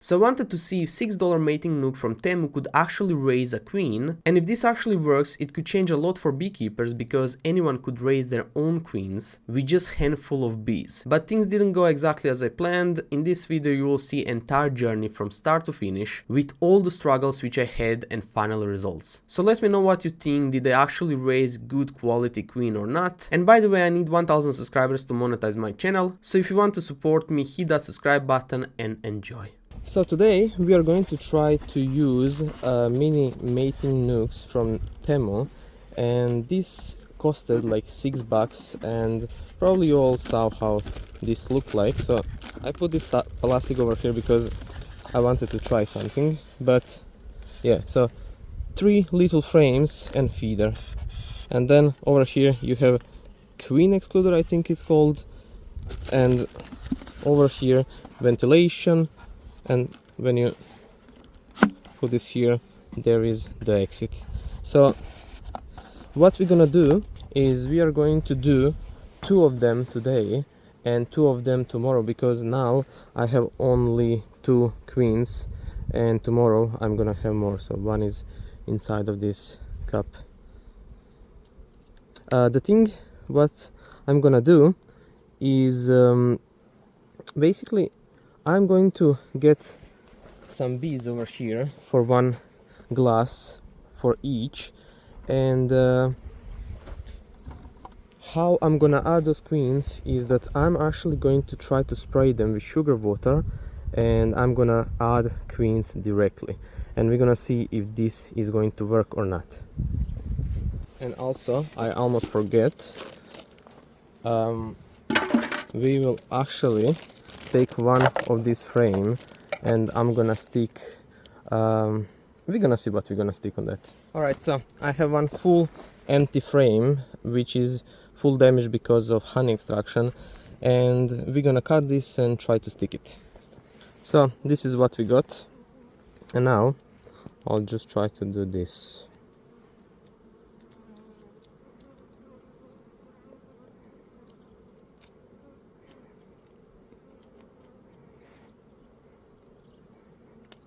So I wanted to see if $6 mating nuke from Temu could actually raise a queen, and if this actually works, it could change a lot for beekeepers because anyone could raise their own queens with just handful of bees. But things didn't go exactly as I planned. In this video you will see entire journey from start to finish with all the struggles which I had and final results. So let me know what you think, did I actually raise good quality queen or not? And by the way, I need 1000 subscribers to monetize my channel, so if you want to support me, hit that subscribe button and enjoy. So today we are going to try to use mini mating nukes from Temu, and this costed like $6, and probably you all saw how this looked like. So I put this plastic over here because I wanted to try something, but yeah, so 3 little frames and feeder, and then over here you have queen excluder, I think it's called, and over here ventilation. And when you put this here, there is the exit. So what we're gonna do is we are going to do 2 of them today and 2 of them tomorrow, because now I have only 2 queens and tomorrow I'm gonna have more. So one is inside of this cup. The thing what I'm gonna do is basically I'm going to get some bees over here for 1 glass for each, and how I'm gonna add those queens is that I'm actually going to try to spray them with sugar water, and I'm gonna add queens directly, and we're gonna see if this is going to work or not. And also, I almost forget, we will actually take one of this frame and I'm gonna stick, we're gonna see what we're gonna stick on that. Alright, so I have one full empty frame which is full damage because of honey extraction, and we're gonna cut this and try to stick it. So this is what we got, and now I'll just try to do this.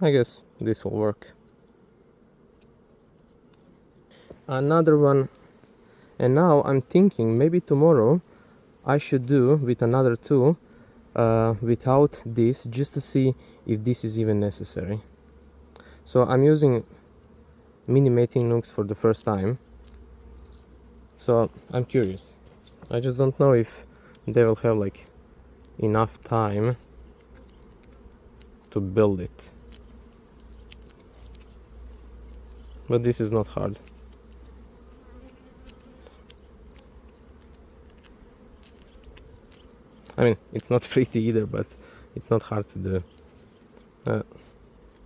I guess this will work. Another one, and now I'm thinking maybe tomorrow I should do with another 2 without this, just to see if this is even necessary. So I'm using mini mating nukes for the first time, so I'm curious. I just don't know if they will have like enough time to build it. But this is not hard. I mean, it's not pretty either, but it's not hard to do.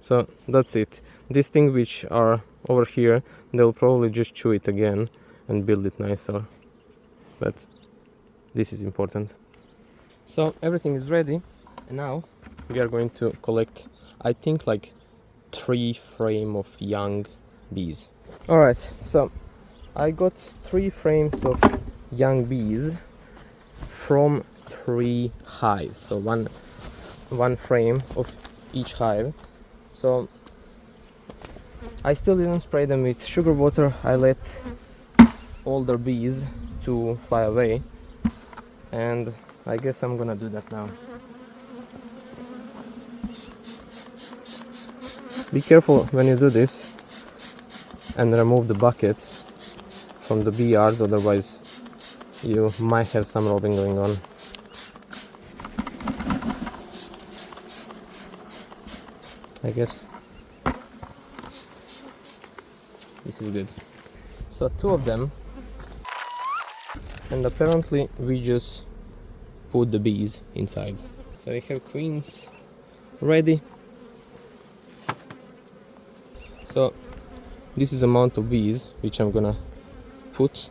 So that's it. These things which are over here, they'll probably just chew it again and build it nicer. But this is important. So everything is ready, and now we are going to collect, I think, like 3 frames of young bees. Alright, so I got 3 frames of young bees from 3 hives, so one frame of each hive. So I still didn't spray them with sugar water. I let older bees to fly away, and I guess I'm gonna do that now. Be careful when you do this and remove the bucket from the bee yard, otherwise you might have some robbing going on. I guess this is good. So 2 of them, and apparently we just put the bees inside. So we have queens ready. So this is the amount of bees which I'm gonna put.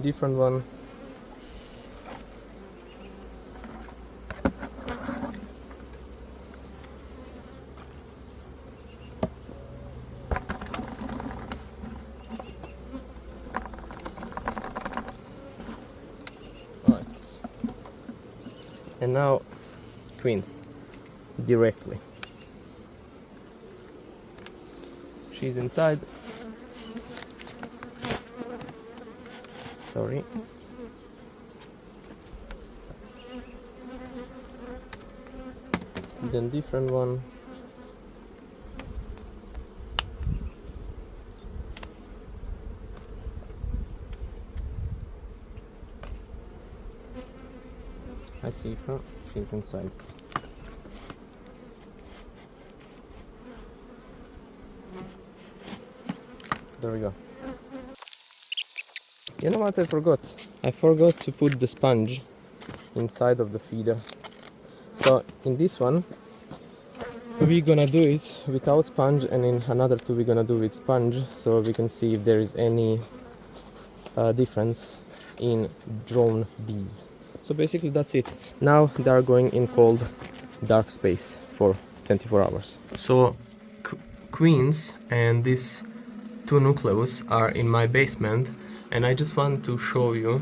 Different one. And now queens directly. She's inside. Sorry. Then different one. I see her. She's inside. There we go. You know what I forgot? I forgot to put the sponge inside of the feeder. So in this one, we're gonna do it without sponge, and in another two we're gonna do with sponge, so we can see if there is any difference in drone bees. So basically that's it. Now they are going in cold dark space for 24 hours. So queens and this two nucleus are in my basement, and I just want to show you,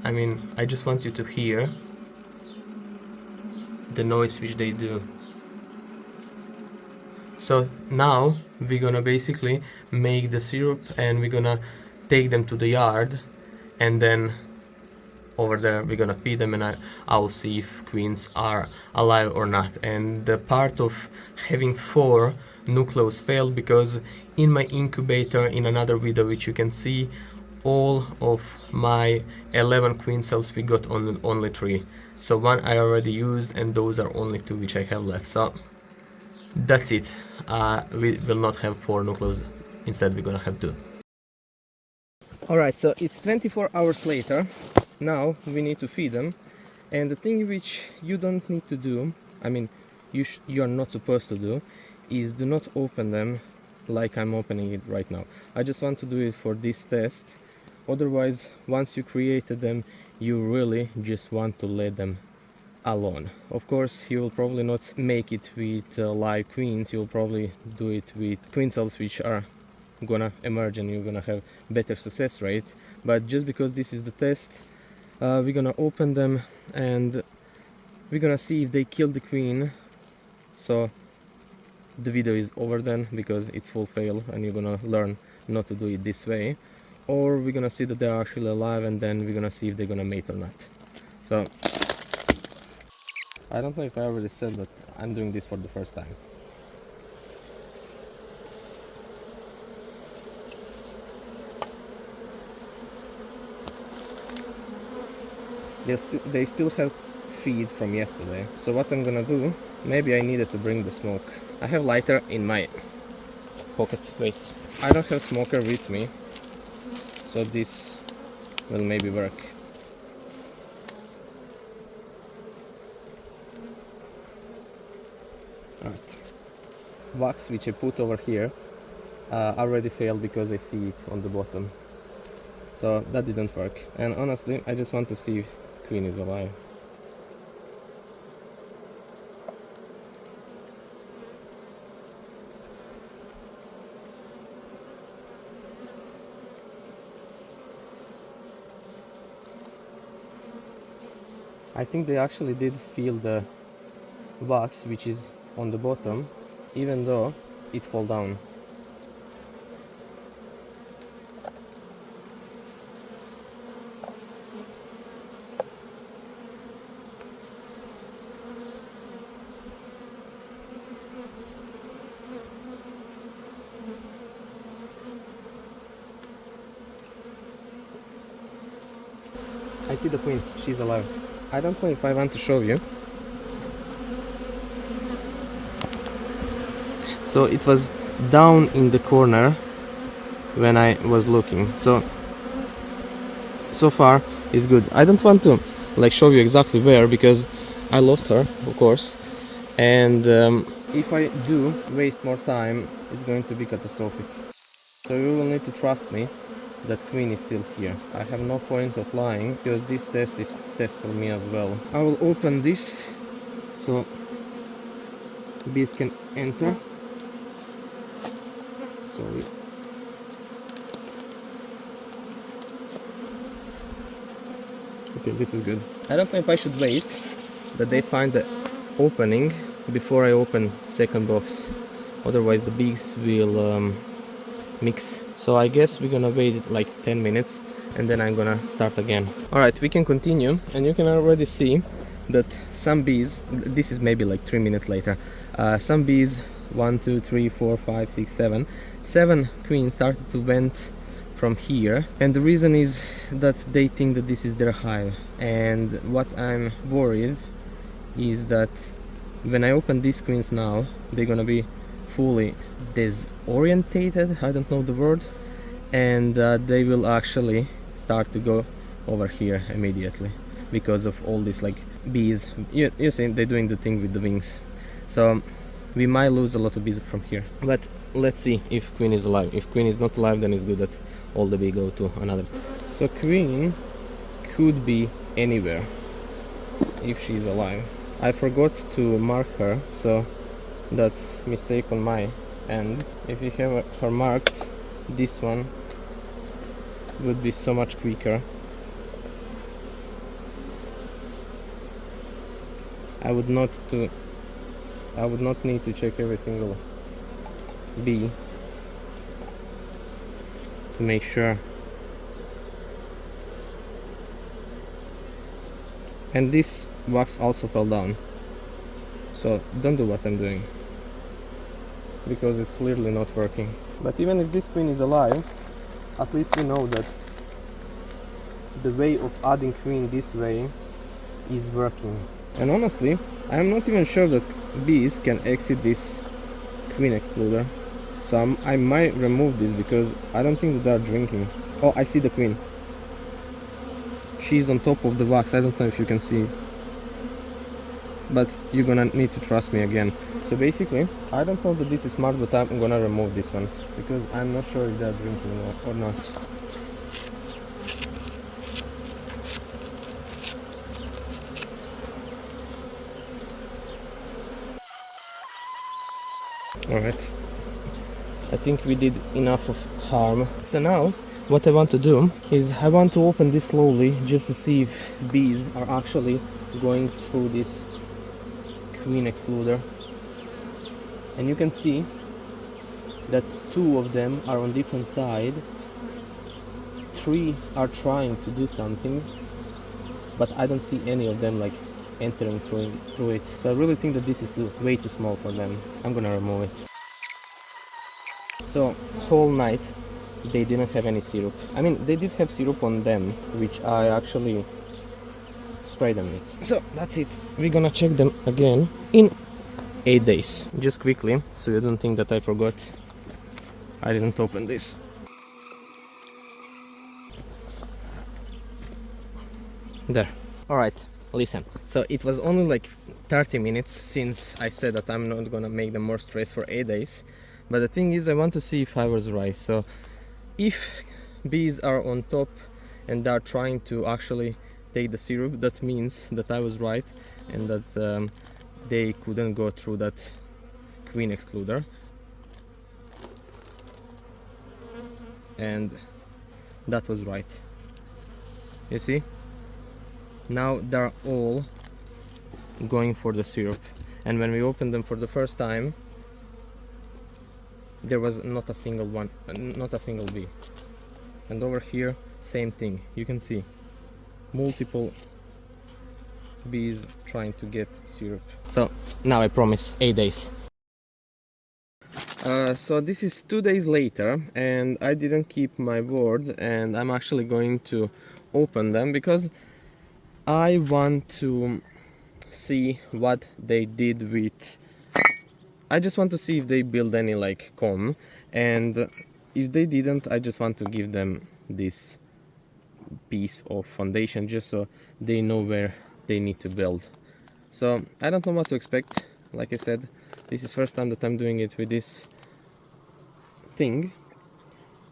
I just want you to hear the noise which they do. So now we're gonna basically make the syrup, and we're gonna take them to the yard, and then over there we're gonna feed them, and I will see if queens are alive or not. And the part of having 4 nucleus failed because in my incubator, in another video which you can see, all of my 11 queen cells we got only 3. So 1 I already used, and those are only 2 which I have left. So that's it. We will not have 4 nucleus, instead we're gonna have 2. Alright, so it's 24 hours later. Now we need to feed them, and the thing which you don't need to do, you are not supposed to do, is do not open them like I'm opening it right now. I just want to do it for this test. Otherwise, once you created them, you really just want to let them alone. Of course, you will probably not make it with live queens. You'll probably do it with queen cells which are gonna emerge, and you're gonna have better success rate. But just because this is the test, we're gonna open them, and we're gonna see if they kill the queen. So the video is over then, because it's full fail, and you're gonna learn not to do it this way. Or we're gonna see that they're actually alive, and then we're gonna see if they're gonna mate or not. So I don't know if I already said, but I'm doing this for the first time. They still have feed from yesterday. So what I'm gonna do, maybe I needed to bring the smoke. I have lighter in my pocket. Wait, I don't have smoker with me, so this will maybe work. Alright. Wax which I put over here already failed because I see it on the bottom. So that didn't work. And honestly, I just want to see if Queen is alive. I think they actually did feel the wax which is on the bottom, even though it fell down. I see the queen, she's alive. I don't know if I want to show you. So it was down in the corner when I was looking. So far it's good. I don't want to show you exactly where, because I lost her, of course. And if I do waste more time, it's going to be catastrophic. So you will need to trust me that Queen is still here. I have no point of lying, because this test is test for me as well. I will open this so bees can enter. Sorry. Okay, this is good. I don't know if I should wait that they find the opening before I open second box. Otherwise the bees will mix. So I guess we're gonna wait like 10 minutes and then I'm gonna start again. Alright, we can continue, and you can already see that some bees, this is maybe like 3 minutes later, some bees, 1, 2, 3, 4, 5, 6, 7, 7 queens started to vent from here, and the reason is that they think that this is their hive. And what I'm worried is that when I open these queens now, they're gonna be fully disorientated, I don't know the word, and they will actually start to go over here immediately because of all these like bees. You see, they're doing the thing with the wings, so we might lose a lot of bees from here. But let's see if queen is alive. If queen is not alive, then it's good that all the bees go to another. So queen could be anywhere if she's alive. I forgot to mark her, so that's mistake on my end. If you have her marked, this one would be so much quicker. I would not need to check every single bee to make sure. And this wax also fell down, so don't do what I'm doing because it's clearly not working. But even if this queen is alive, at least we know that the way of adding queen this way is working. And honestly, I'm not even sure that bees can exit this queen excluder, so I might remove this because I don't think that they're drinking. Oh, I see the queen. She's on top of the wax. I don't know if you can see, but you're gonna need to trust me again. So basically, I don't know that this is smart, but I'm gonna remove this one because I'm not sure if they're drinking or not. Alright, I think we did enough of harm. So now what I want to do is I want to open this slowly just to see if bees are actually going through this queen excluder. And you can see that 2 of them are on different side, 3 are trying to do something, but I don't see any of them like entering through it. So I really think that this is way too small for them. I'm gonna remove it. So whole night they didn't have any syrup. I mean, they did have syrup on them, which I actually sprayed them with. So that's it. We're gonna check them again in 8 days. Just quickly, so you don't think that I forgot, I didn't open this. There. Alright, listen. So it was only like 30 minutes since I said that I'm not gonna make them more stressed for 8 days. But the thing is, I want to see if I was right. So if bees are on top and they are trying to actually take the syrup, that means that I was right and that they couldn't go through that queen excluder. And that was right. You see? Now they're all going for the syrup. And when we opened them for the first time, there was not a single one, not a single bee. And over here, same thing. You can see multiple bees trying to get syrup. So now I promise 8 days. So this is 2 days later and I didn't keep my word, and I'm actually going to open them because I want to see what they did with... I just want to see if they build any like comb, and if they didn't, I just want to give them this piece of foundation just so they know where they need to build. So I don't know what to expect. Like I said, this is first time that I'm doing it with this thing,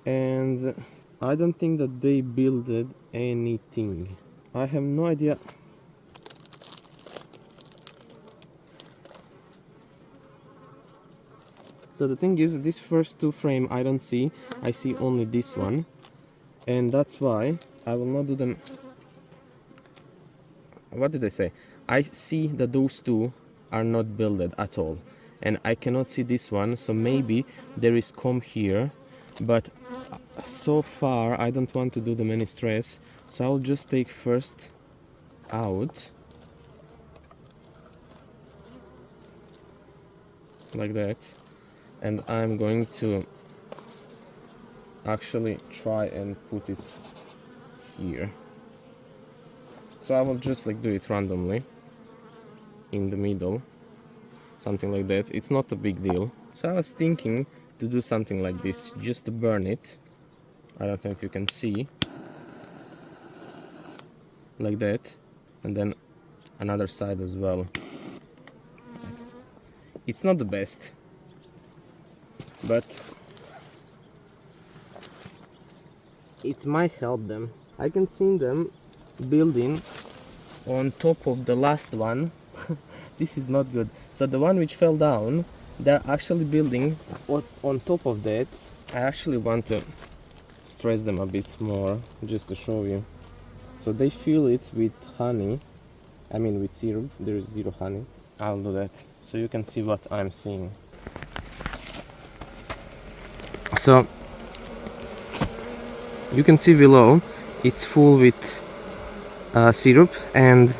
and I don't think that they builded anything. I have no idea. So the thing is, this first 2 frame I don't see, I see only this one, and that's why I will not do them. What did I say? I see that those two are not builded at all, and I cannot see this one, so maybe there is comb here, but so far I don't want to do them any stress, so I'll just take first out like that, and I'm going to actually try and put it here. So I will just like do it randomly in the middle, something like that. It's not a big deal. So I was thinking to do something like this, just to burn it. I don't know if you can see, like that, and then another side as well. It's not the best, but it might help them. I can see them building on top of the last one. This is not good. So the one which fell down, they're actually building on top of that. I actually want to stress them a bit more just to show you. So they fill it with honey, I mean with syrup. There is zero honey. I'll do that so you can see what I'm seeing. So you can see below it's full with syrup, and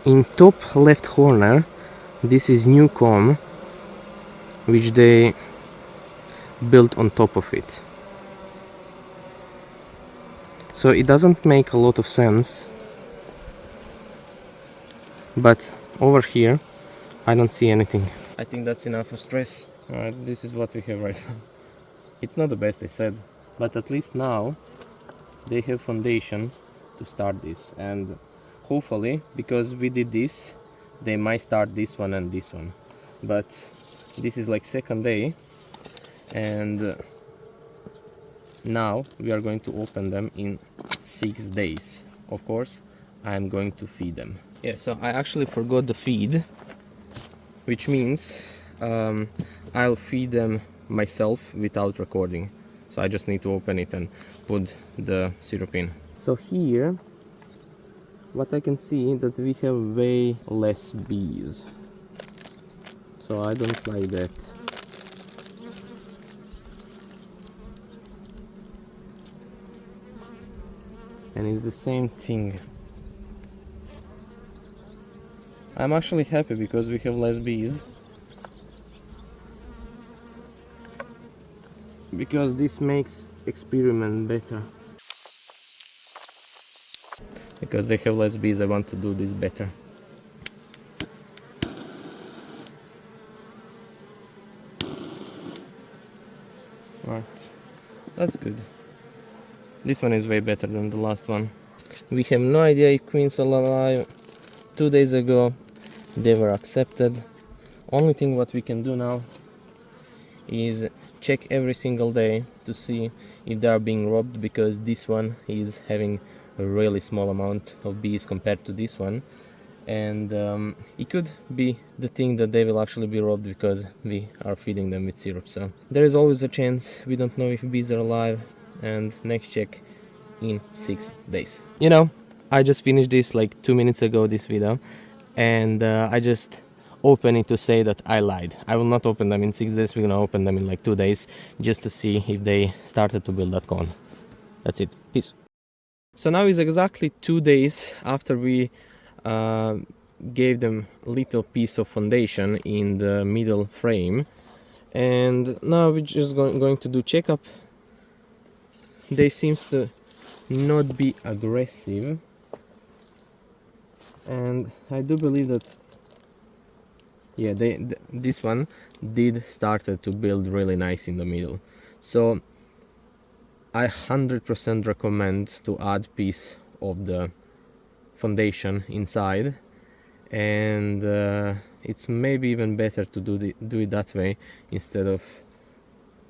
in top left corner this is new comb which they built on top of it. So it doesn't make a lot of sense, but over here I don't see anything. I think that's enough of stress. Alright, this is what we have right now. It's not the best, I said, but at least now they have foundation to start this, and hopefully, because we did this, they might start this one and this one. But this is like second day, and now we are going to open them in 6 days. Of course, I'm going to feed them. Yeah, so I actually forgot the feed, which means I'll feed them myself without recording. So I just need to open it and put the syrup in. So here, what I can see that we have way less bees. So I don't like that. And it's the same thing. I'm actually happy because we have less bees, because this makes experiment better. Because they have less bees, I want to do this better. Right, that's good. This one is way better than the last one. We have no idea if queens are alive. 2 days ago they were accepted. Only thing what we can do now is check every single day to see if they are being robbed, because this one is having a really small amount of bees compared to this one, and it could be the thing that they will actually be robbed because we are feeding them with syrup. So there is always a chance. We don't know if bees are alive, and next check in 6 days. You know, I just finished this like 2 minutes ago, this video, and I just open it to say that I lied. I will not open them in 6 days. We're gonna open them in like 2 days just to see if they started to build that cone. That's it. Peace. So now is exactly 2 days after we gave them a little piece of foundation in the middle frame, and now we're just going to do checkup. They seems to not be aggressive, and I do believe that, yeah, this one did started to build really nice in the middle. So I 100% recommend to add piece of the foundation inside, and it's maybe even better to do it that way instead of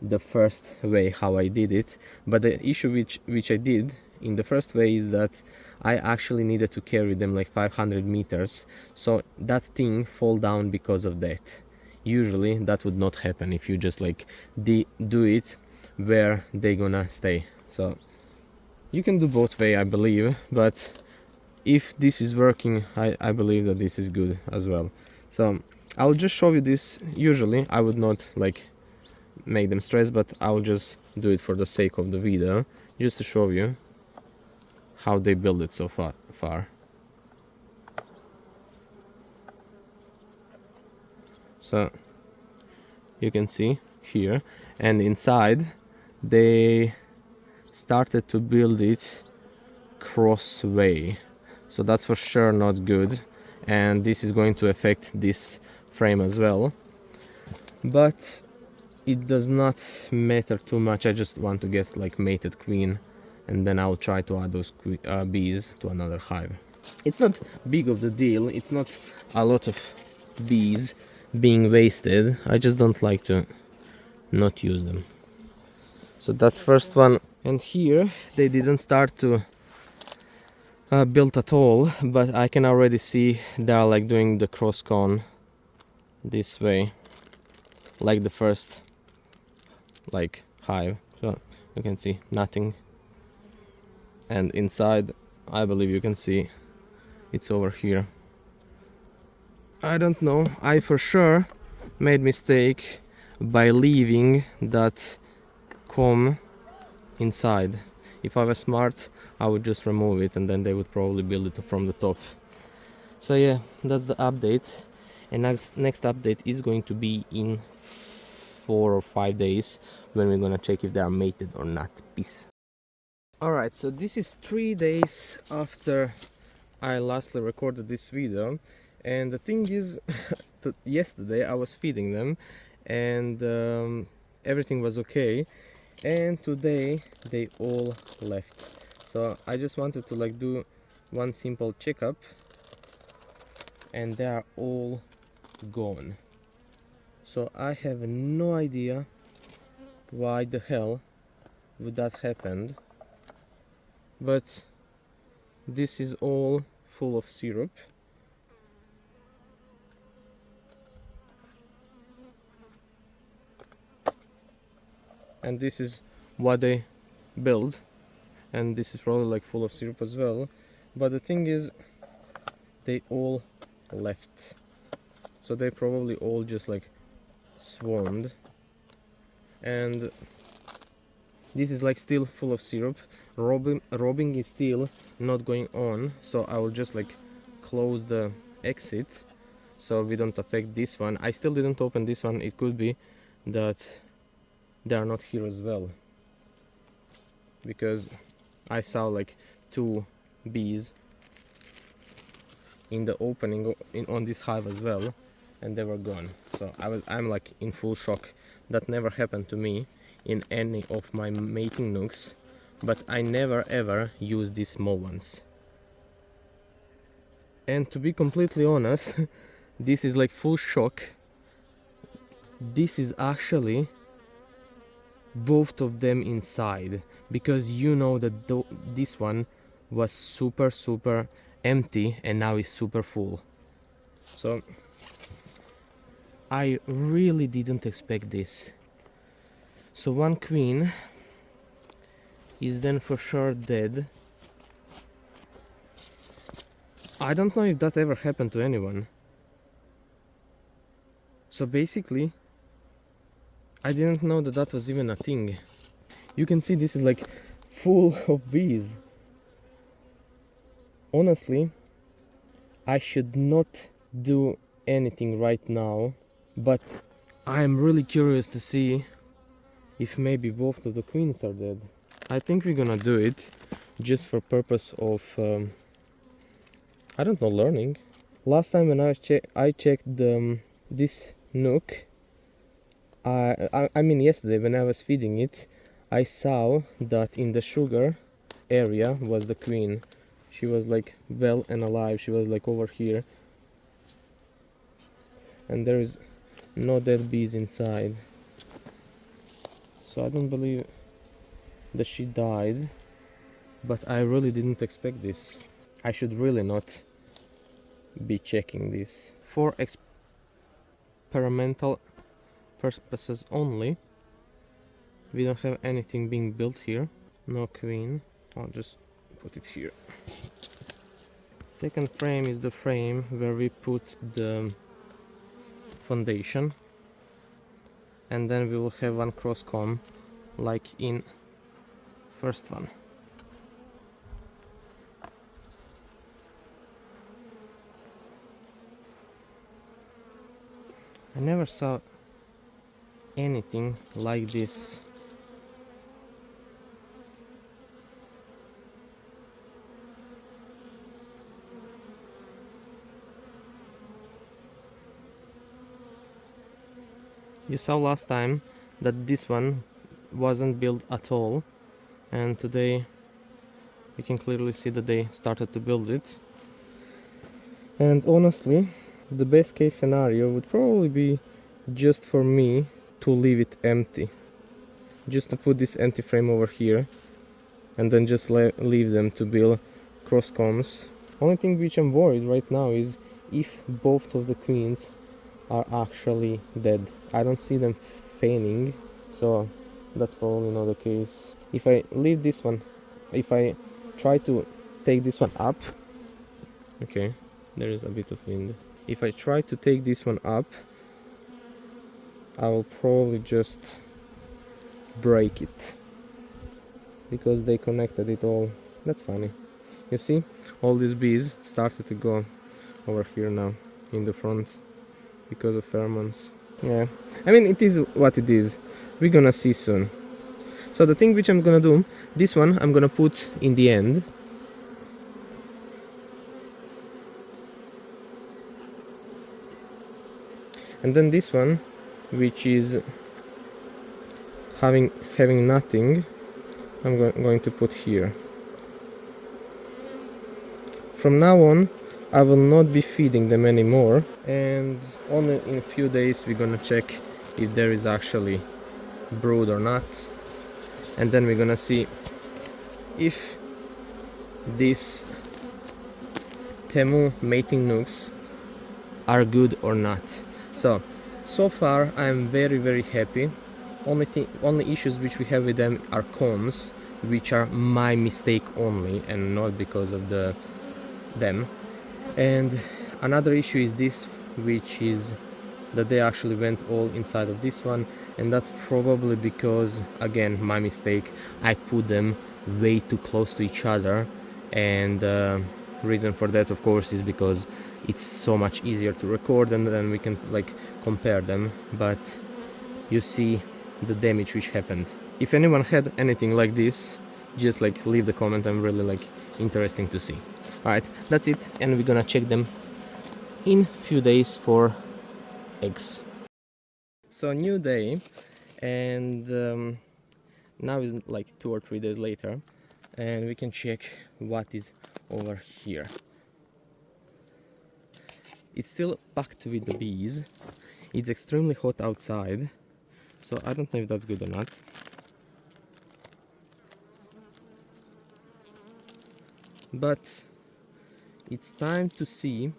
the first way how I did it. But the issue which I did in the first way is that I actually needed to carry them like 500 meters, so that thing fall down because of that. Usually that would not happen if you just like do it where they gonna stay. So you can do both way, I believe, but if this is working, I believe that this is good as well. So I'll just show you this. Usually I would not like make them stress, but I'll just do it for the sake of the video, just to show you how they build it so far. So you can see here, and inside they started to build it cross way, so that's for sure not good, and this is going to affect this frame as well, but it does not matter too much. I just want to get like mated queen, and then I'll try to add those bees to another hive. It's not big of the deal, it's not a lot of bees being wasted. I just don't like to not use them. So that's first one, and here they didn't start to build at all, but I can already see they are like doing the cross cone this way, like the first like hive. So you can see nothing, and inside I believe you can see it's over here. I don't know, I for sure made mistake by leaving that comb inside. If I was smart, I would just remove it and then they would probably build it from the top. So yeah, that's the update, and next update is going to be in 4 or 5 days, when we're gonna check if they are mated or not. Peace. Alright, so this is 3 days after I lastly recorded this video, and the thing is yesterday I was feeding them and everything was okay, and today they all left. So I just wanted to like do one simple checkup, and they are all gone. So I have no idea why the hell would that happen, but this is all full of syrup. And this is what they build, and this is probably like full of syrup as well, but the thing is they all left, so they probably all just like swarmed, and this is like still full of syrup. Robbing is still not going on, so I will just like close the exit so we don't affect this one. I still didn't open this one, it could be that they are not here as well, because I saw like 2 bees in the opening on this hive as well, and they were gone. So I'm like in full shock. That never happened to me in any of my mating nooks, but I never ever use these small ones. And to be completely honest, this is like full shock. This is actually both of them inside, because you know that this one was super empty and now is super full. So I really didn't expect this. So one queen is then for sure dead. I don't know if that ever happened to anyone. So basically I didn't know that that was even a thing. You can see this is like full of bees. Honestly, I should not do anything right now, but I'm really curious to see if maybe both of the queens are dead. I think we're gonna do it just for purpose of I don't know, learning. Last time when I checked this nook, I mean yesterday when I was feeding it, I saw that in the sugar area was the queen. She was like well and alive, she was like over here, and there is no dead bees inside, so I don't believe that she died, but I really didn't expect this. I should really not be checking this. For experimental purposes only. We don't have anything being built here. No queen. I'll just put it here. Second frame is the frame where we put the foundation, and then we will have one cross comb like in first one. I never saw anything like this. You saw last time that this one wasn't built at all, and today you can clearly see that they started to build it. And honestly, the best case scenario would probably be just for me to leave it empty. Just to put this empty frame over here and then just leave them to build cross combs. Only thing which I'm worried right now is if both of the queens are actually dead. I don't see them feigning, so that's probably not the case. If I leave this one, if I try to take this one up, okay, there is a bit of wind. If I try to take this one up, I will probably just break it because they connected it all. That's funny. You see, all these bees started to go over here now in the front because of pheromones. Yeah, I mean, it is what it is. We're gonna see soon. So the thing which I'm gonna do, this one I'm gonna put in the end. And then this one, which is having nothing, I'm going to put here. From now on, I will not be feeding them anymore, and only in a few days we're gonna check if there is actually brood or not, and then we're gonna see if these Temu mating nooks are good or not. So far I'm very happy. Only issues which we have with them are combs, which are my mistake only and not because of them. And another issue is this, which is that they actually went all inside of this one, and that's probably because, again, my mistake, I put them way too close to each other, and reason for that, of course, is because it's so much easier to record and then we can like compare them. But you see the damage which happened. If anyone had anything like this, just like leave the comment. I'm really like interesting to see. Alright, that's it, and we're gonna check them in few days for eggs. So new day, and now is like 2 or 3 days later, and we can check what is over here. It's still packed with the bees. It's extremely hot outside, so I don't know if that's good or not. But it's time to see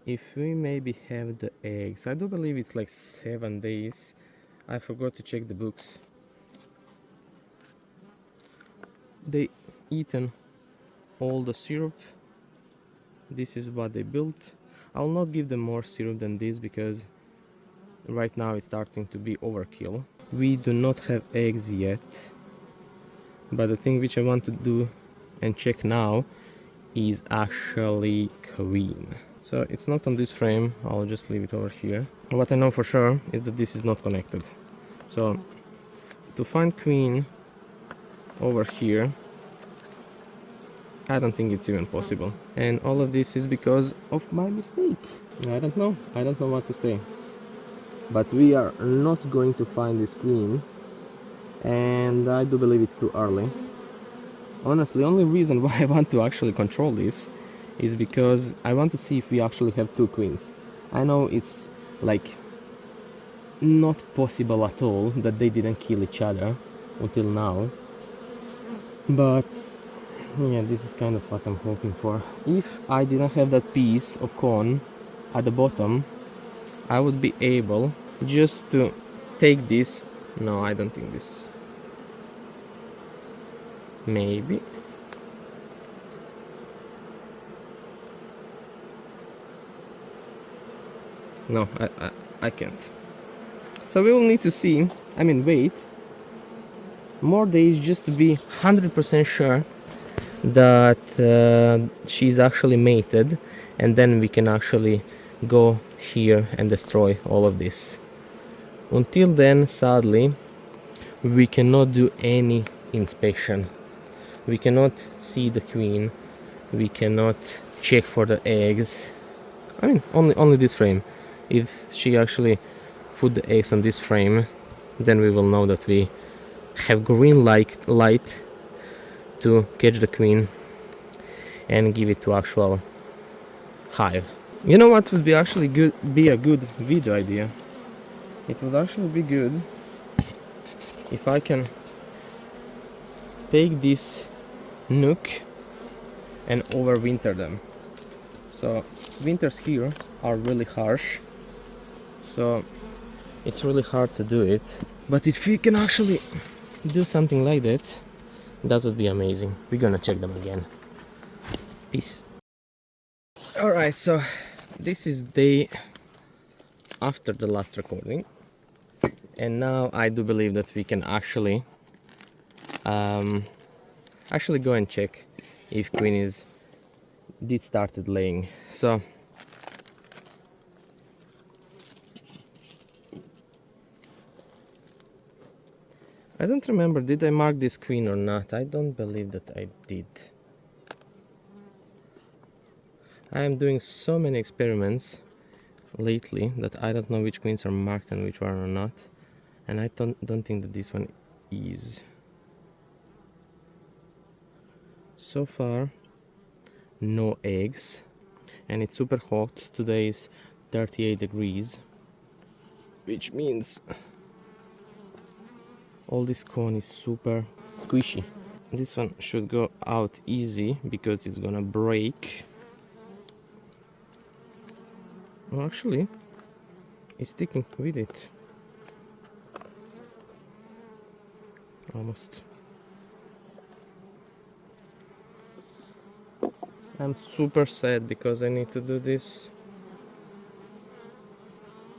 if we maybe have the eggs. I do believe it's like 7 days. I forgot to check the books. They eaten all the syrup. This is what they built. I will not give them more syrup than this because right now it's starting to be overkill. We do not have eggs yet, but the thing which I want to do and check now is actually queen. So it's not on this frame, I'll just leave it over here. What I know for sure is that this is not connected. So to find queen over here, I don't think it's even possible. And all of this is because of my mistake. I don't know what to say. But we are not going to find this queen, and I do believe it's too early. Honestly, only reason why I want to actually control this is because I want to see if we actually have 2 queens. I know it's like not possible at all that they didn't kill each other until now, but yeah, this is kind of what I'm hoping for. If I didn't have that piece of cone at the bottom, I would be able just to take this. No, I don't think this is. Maybe. No, I can't. So we will need to see, wait more days just to be 100% sure that she's actually mated, and then we can actually go here and destroy all of this. Until then, sadly, we cannot do any inspection. We cannot see the queen, we cannot check for the eggs. Only this frame. If she actually put the eggs on this frame, then we will know that we have green light to catch the queen and give it to actual hive. You know what would be actually be a good video idea? It would actually be good if I can take this nuke and overwinter them. So winters here are really harsh, so it's really hard to do it. But if we can actually do something like that, that would be amazing. We're gonna check them again. Peace. Alright, so this is day after the last recording, and now I do believe that we can actually go and check if queen did started laying. So I don't remember, did I mark this queen or not? I don't believe that I did. I am doing so many experiments lately that I don't know which queens are marked and which one are not, and I don't think that this one is. So far, no eggs, and it's super hot. Today is 38 degrees, which means all this cone is super squishy. This one should go out easy because it's gonna break. Well, actually, it's sticking with it. Almost. I'm super sad because I need to do this.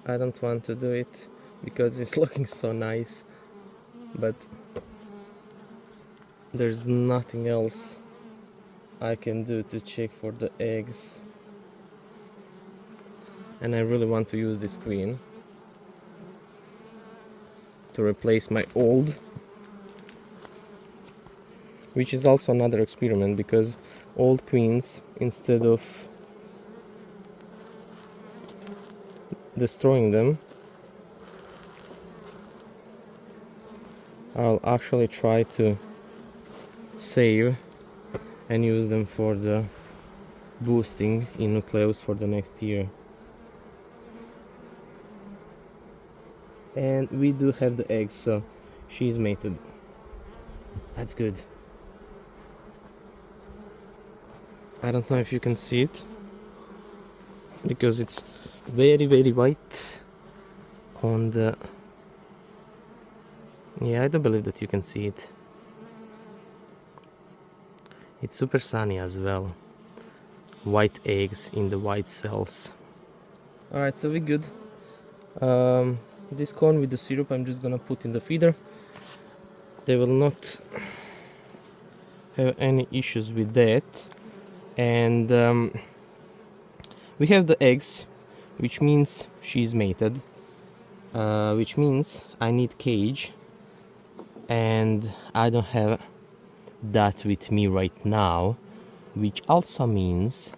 I don't want to do it because it's looking so nice, but there's nothing else I can do to check for the eggs, and I really want to use this queen to replace my old, which is also another experiment because old queens, instead of destroying them, I'll actually try to save and use them for the boosting in nucleus for the next year. And we do have the eggs, so she's mated. That's good. I don't know if you can see it because it's very white on the... Yeah, I do believe that you can see it. It's super sunny as well. White eggs in the white cells. Alright, so we're good. This corn with the syrup I'm just gonna put in the feeder. They will not have any issues with that. And we have the eggs, which means she's mated, which means I need cage, and I don't have that with me right now, which also means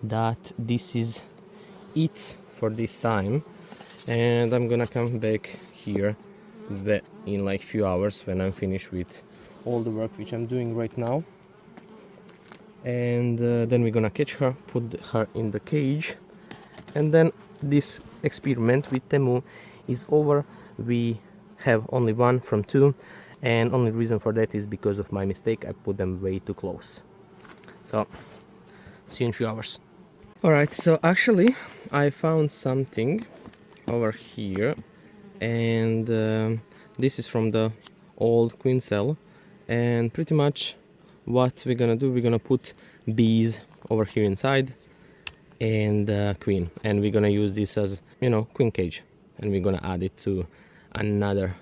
that this is it for this time, and I'm gonna come back here in like few hours when I'm finished with all the work which I'm doing right now, and then we're gonna catch her, put her in the cage, and then this experiment with Temu is over. We have only one from two, and only reason for that is because of my mistake. I put them way too close. So see you in a few hours. Alright, so actually I found something over here, and this is from the old queen cell, and pretty much what we're gonna do, we're gonna put bees over here inside, and queen, and we're gonna use this as, you know, queen cage, and we're gonna add it to another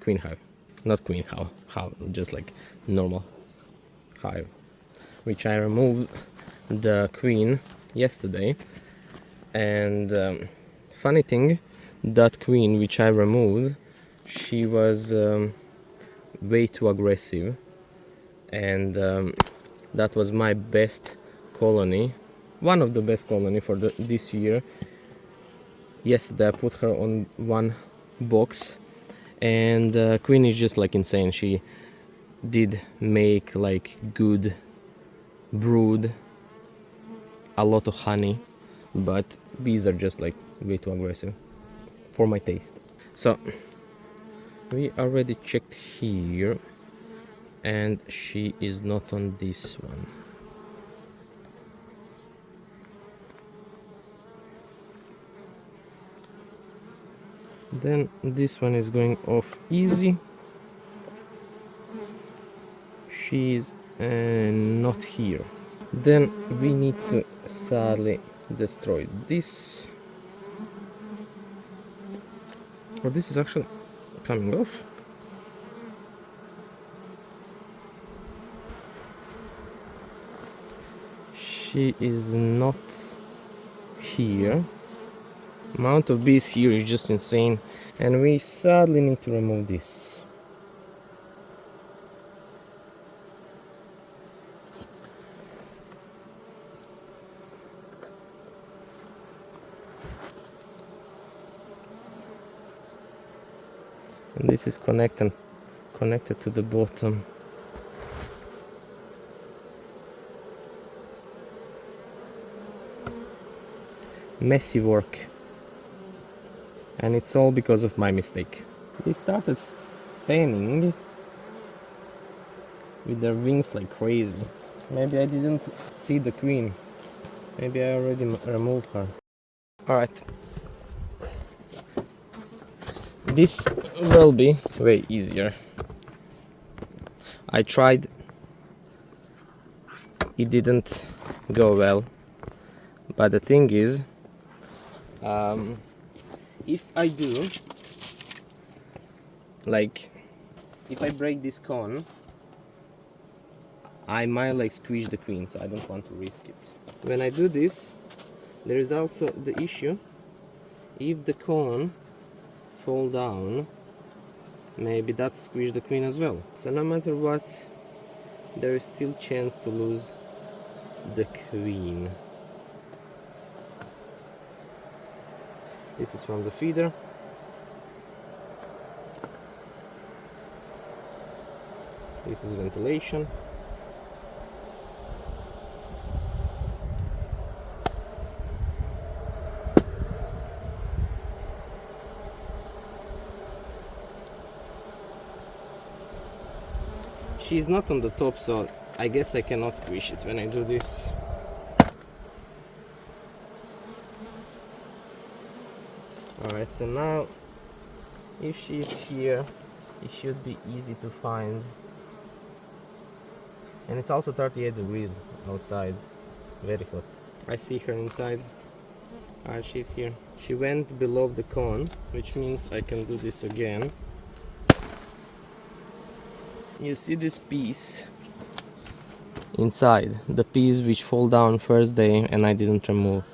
queen hive, not queen hive, just like normal hive, which I removed the queen yesterday. And funny thing, that queen which I removed, she was way too aggressive, and that was my best colony, one of the best colony for this year. Yesterday I put her on one box, and queen is just like insane. She did make like good brood, a lot of honey, but bees are just like way too aggressive for my taste. So we already checked here, and she is not on this one. Then this one is going off easy. She's not here. Then we need to sadly destroy this. Oh, this is actually coming off. She is not here. Amount of bees here is just insane, and we sadly need to remove this. And this is connected to the bottom. Messy work, and it's all because of my mistake. They started fanning with their wings like crazy. Maybe I didn't see the queen. Maybe I already removed her. Alright. This will be way easier. I tried. It didn't go well. But the thing is, if I do, like, if I break this cone, I might like squeeze the queen, so I don't want to risk it. When I do this, there is also the issue, if the cone fall down, maybe that squeeze the queen as well. So no matter what, there is still chance to lose the queen. This is from the feeder. This is ventilation. She's not on the top, so I guess I cannot squish it when I do this. Alright, so now if she's here, it should be easy to find. And it's also 38 degrees outside, very hot. I see her inside. Alright, she's here. She went below the cone, which means I can do this again. You see this piece inside, the piece which fall down first day and I didn't remove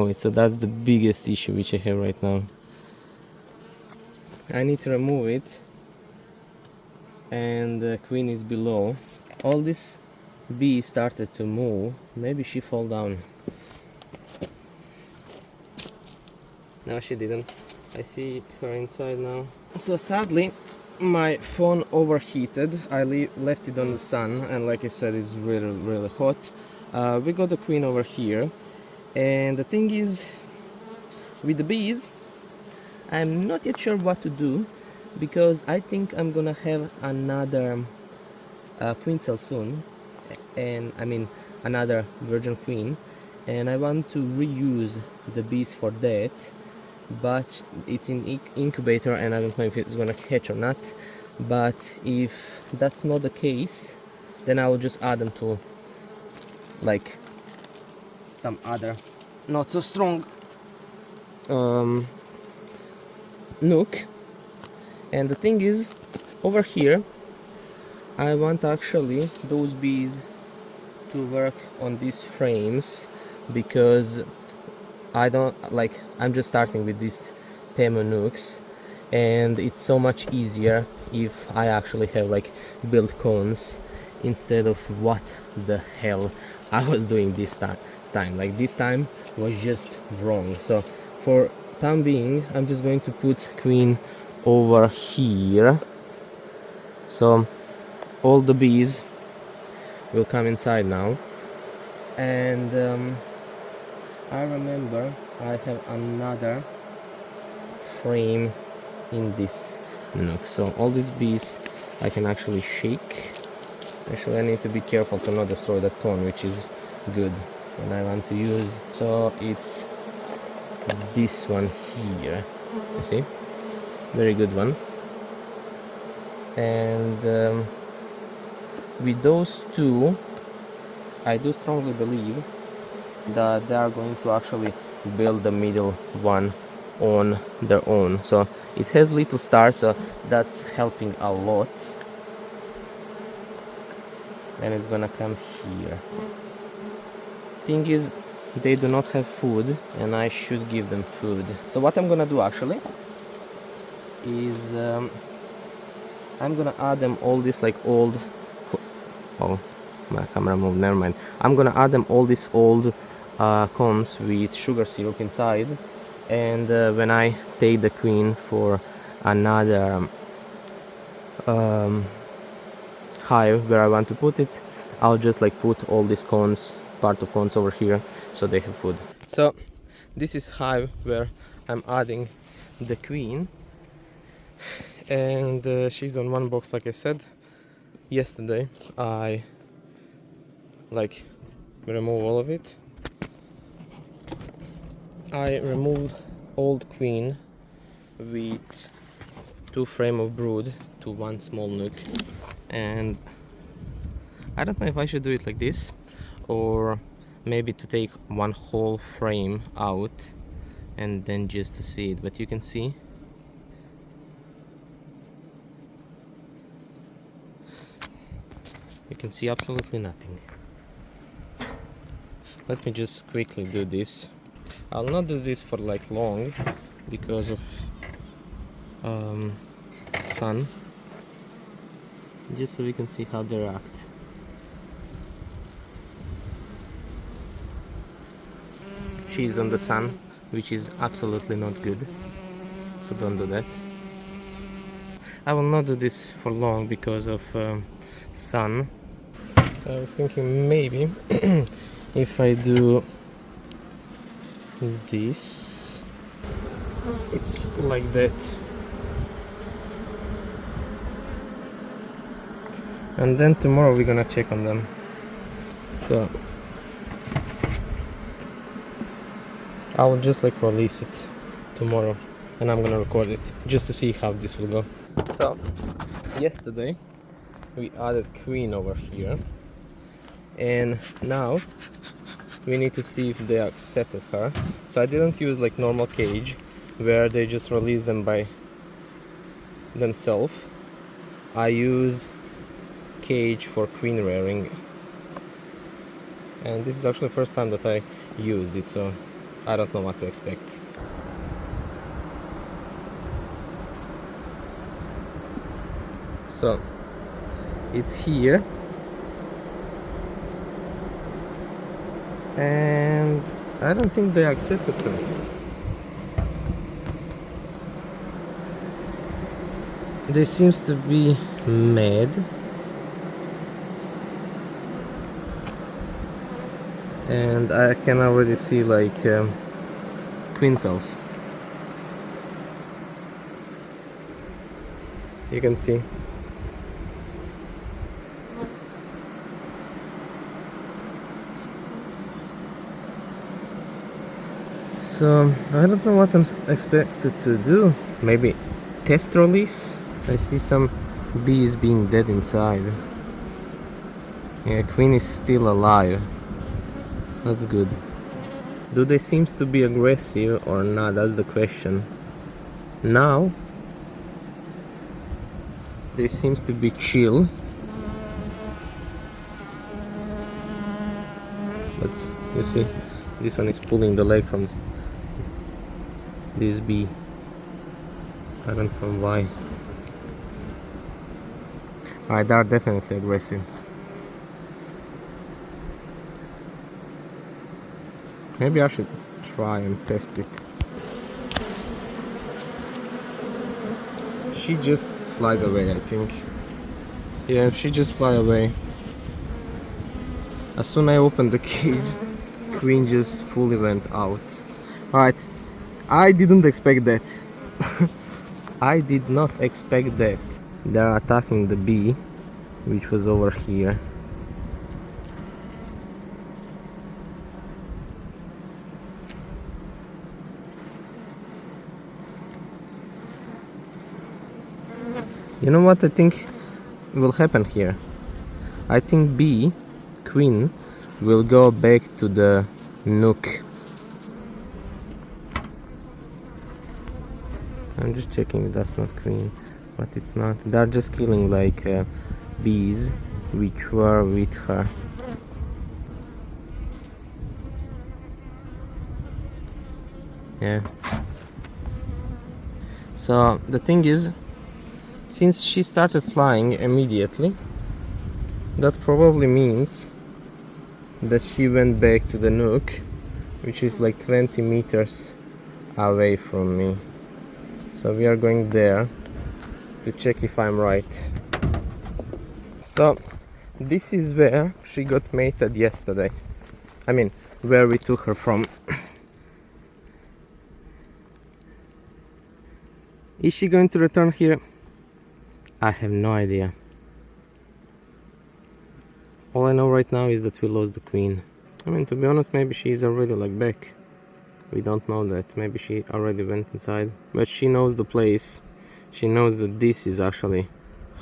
it, so that's the biggest issue which I have right now. I need to remove it, and the queen is below. All this bee started to move. Maybe she fall down. No, she didn't. I see her inside now. So sadly my phone overheated. I left it on the sun, and like I said, it's really hot. We got the queen over here, and the thing is, with the bees, I'm not yet sure what to do, because I think I'm gonna have another queen cell soon, and I mean another virgin queen, and I want to reuse the bees for that, but it's in incubator and I don't know if it's gonna hatch or not. But if that's not the case, then I will just add them to like some other not so strong nook. And the thing is, over here I want actually those bees to work on these frames, because I'm just starting with these Temu nooks, and it's so much easier if I actually have like built cones instead of what the hell I was doing this time. Like this time was just wrong. So for time being, I'm just going to put queen over here, so all the bees will come inside now. And I remember I have another frame in this nook, so all these bees I can actually shake. Actually, I need to be careful to not destroy that cone, which is good when I want to use. So it's this one here, you see, very good one. And with those two, I do strongly believe that they are going to actually build the middle one on their own. So it has little stars, so that's helping a lot. And it's gonna come here. Thing is, they do not have food, and I should give them food. So what I'm gonna do actually is I'm gonna add them all this like old. Oh, my camera moved. Never mind. I'm gonna add them all these old cones with sugar syrup inside, and when I take the queen for another hive where I want to put it, I'll just like put all these cones, part of cones over here, so they have food. So this is hive where I'm adding the queen, and she's on one box. Like I said yesterday, I like remove all of it. I removed old queen with 2 frame of brood to 1 small nook, and I don't know if I should do it like this, or maybe to take 1 whole frame out and then just to see it. But you can see absolutely nothing. Let me just quickly do this. I'll not do this for like long because of sun, just so we can see how they react. She's on the sun, which is absolutely not good, so don't do that. I will not do this for long because of sun. So I was thinking maybe if I do this, it's like that, and then tomorrow we're gonna check on them. So I will just like release it tomorrow, and I'm gonna record it just to see how this will go. So yesterday we added queen over here, and now we need to see if they accepted her. So I didn't use like normal cage where they just release them by themselves. I use cage for queen rearing, and this is actually the first time that I used it, so I don't know what to expect. So it's here, and I don't think they accepted her. They seems to be mad, and I can already see like queen cells. You can see. So I don't know what I'm expected to do. Maybe test release. I see some bees being dead inside. Yeah, queen is still alive. That's good. Do they seem to be aggressive or not? That's the question. Now they seems to be chill, but you see this one is pulling the leg from this bee. I don't know why. Alright, they are definitely aggressive. Maybe I should try and test it. She just fly away, I think. Yeah, she just fly away. As soon as I opened the cage, Queen just fully went out. Alright, I didn't expect that. I did not expect that. They're attacking the bee, which was over here. You know what I think will happen here? I think Queen, will go back to the nook. I'm just checking if that's not Queen, but it's not. They're just killing like bees which were with her. Yeah. So the thing is, since she started flying immediately, that probably means that she went back to the nook, which is like 20 meters away from me. So we are going there to check if I'm right. So this is where she got mated yesterday. I mean, where we took her from. Is she going to return here? I have no idea. All I know right now is that we lost the queen. I mean, to be honest, maybe she is already like back. We don't know that. Maybe she already went inside. But she knows the place. She knows that this is actually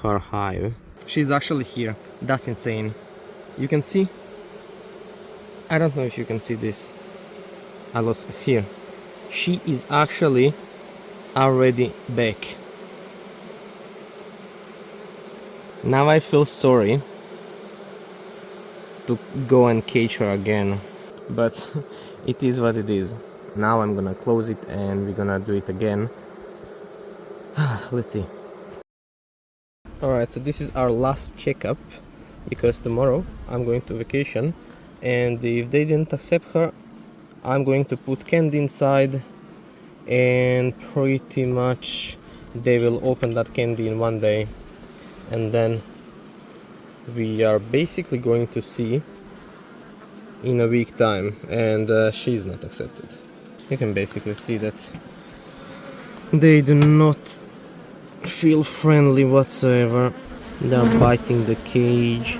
her hive. She's actually here. That's insane. You can see? I don't know if you can see this. I lost here. She is actually already back. Now I feel sorry to go and cage her again, but it is what it is. Now I'm gonna close it and we're gonna do it again. Let's see. Alright, so this is our last checkup, because tomorrow I'm going to vacation, and if they didn't accept her, I'm going to put candy inside, and pretty much they will open that candy in one day, and then we are basically going to see in a week time, and she's not accepted. You can basically see that they do not feel friendly whatsoever. They're biting the cage.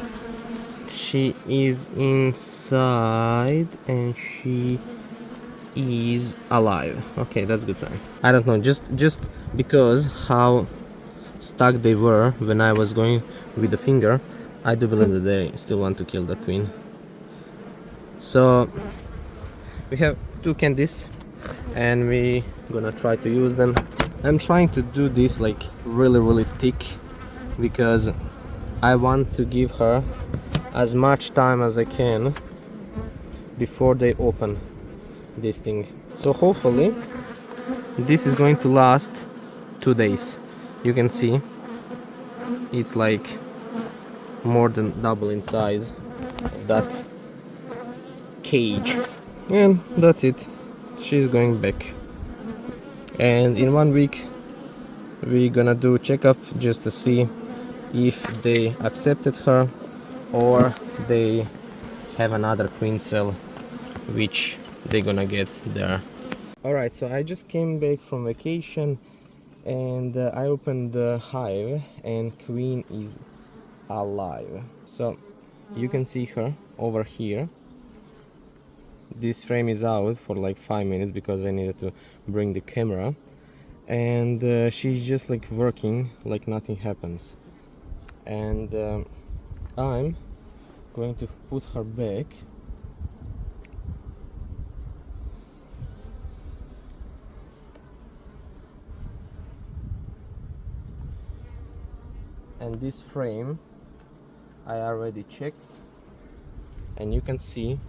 She is inside and she is alive. Okay, that's a good sign. I don't know, just because how stuck they were when I was going with the finger, I do believe that they still want to kill the queen. So we have 2 candies and we gonna try to use them. I'm trying to do this like really thick because I want to give her as much time as I can before they open this thing. So hopefully this is going to last 2 days. You can see it's like more than double in size of that cage. And that's it. She's going back. And in 1 week we're gonna do a checkup just to see if they accepted her or they have another queen cell which they're gonna get there. Alright, so I just came back from vacation and I opened the hive and queen is alive. So you can see her over here. This frame is out for like 5 minutes because I needed to bring the camera, and she's just like working like nothing happens, and I'm going to put her back And this frame I already checked, and you can see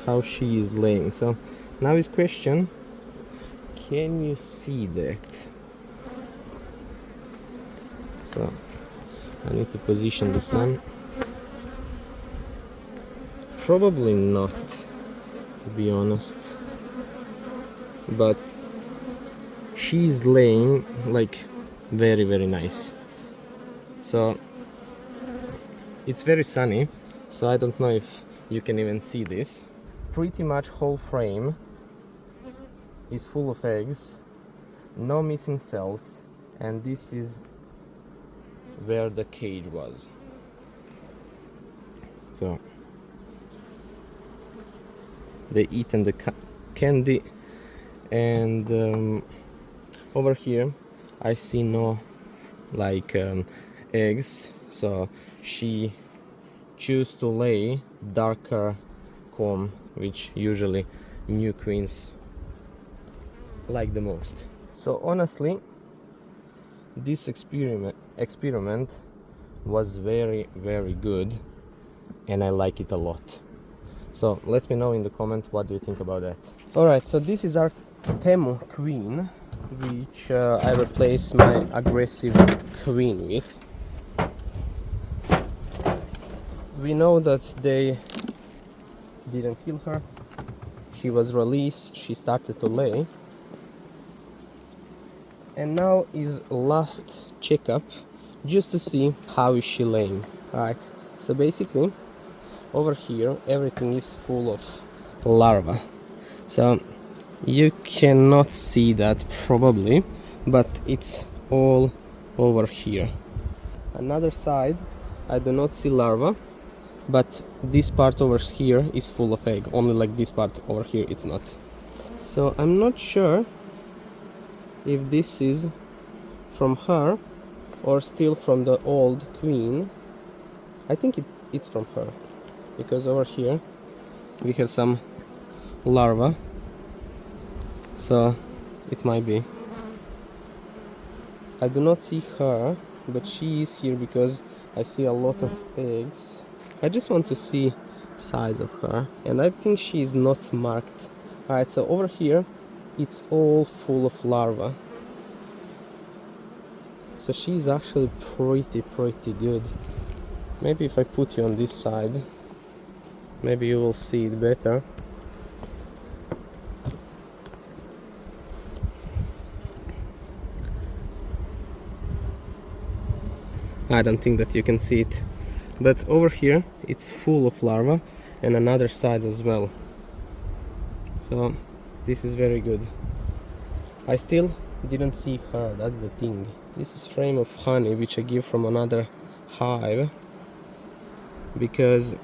how she is laying. So now is question, can you see that? So I need to position the sun. Probably not, to be honest, but she's laying like very, very nice. So it's very sunny, so I don't know if you can even see this. Pretty much whole frame is full of eggs, no missing cells, and this is where the cage was. So they eaten the candy, and over here I see no eggs, so she choose to lay darker comb, which usually new queens like the most. So honestly, this experiment was very, very good, and I like it a lot. So let me know in the comment what do you think about that. Alright, so this is our Temu queen, which I replaced my aggressive queen with. We know that they didn't kill her. She was released, she started to lay. And now is last checkup just to see how is she laying. Alright, so basically over here everything is full of larvae. So you cannot see that probably, but it's all over here. Another side I do not see larvae, but this part over here is full of egg. Only like this part over here it's not. So I'm not sure if this is from her or still from the old queen. I think it's from her, because over here we have some larvae, so it might be. I do not see her, but she is here because I see a lot of eggs. I just want to see size of her, and I think she is not marked. Alright, so over here it's all full of larvae, so she's actually pretty good. Maybe if I put you on this side, maybe you will see it better. I don't think that you can see it, but over here it's full of larvae, and another side as well. So this is very good. I still didn't see her, that's the thing. This is frame of honey which I give from another hive, because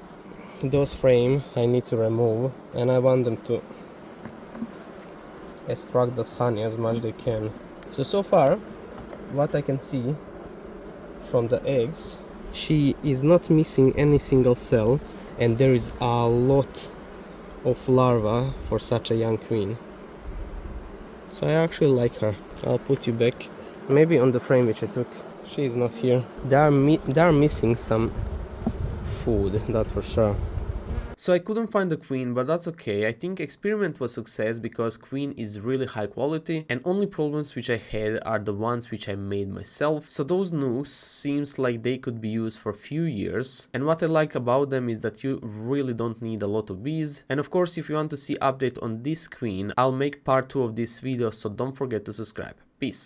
those frame I need to remove, and I want them to extract the honey as much as they can. So far what I can see from the eggs, she is not missing any single cell, and there is a lot of larvae for such a young queen. So I actually like her. I'll put you back, maybe on the frame which I took. She is not here. They are missing some food, that's for sure. So I couldn't find the queen, but that's okay. I think experiment was success because queen is really high quality, and only problems which I had are the ones which I made myself. So those nukes seems like they could be used for a few years, and what I like about them is that you really don't need a lot of bees. And of course, if you want to see update on this queen, I'll make part 2 of this video, so don't forget to subscribe. Peace.